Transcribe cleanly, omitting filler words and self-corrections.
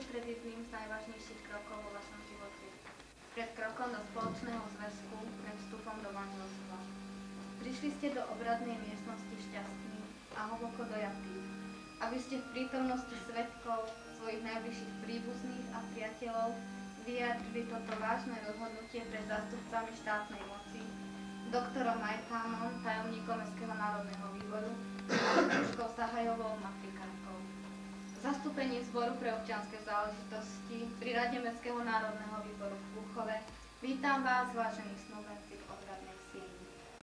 pred jedným z najvážnejších krokov vo vašom živote. Pred krokom do spoločného zväzku, pred vstupom do manželstva. Prišli ste do obradnej miestnosti šťastní a hlboko dojatí, aby ste v prítomnosti svedkov, svojich najbližších príbuzných a priateľov vyjadrili toto vážne rozhodnutie pred zástupcami štátnej moci, doktorom Majtánom, tajomníkom Mestského národného výboru a doktorkou Sahajovou, matrikárkou. V zastúpení Zboru pre občianske záležitosti pri Rade Mestského národného výboru v Púchove vítam vás, vážení snúbení.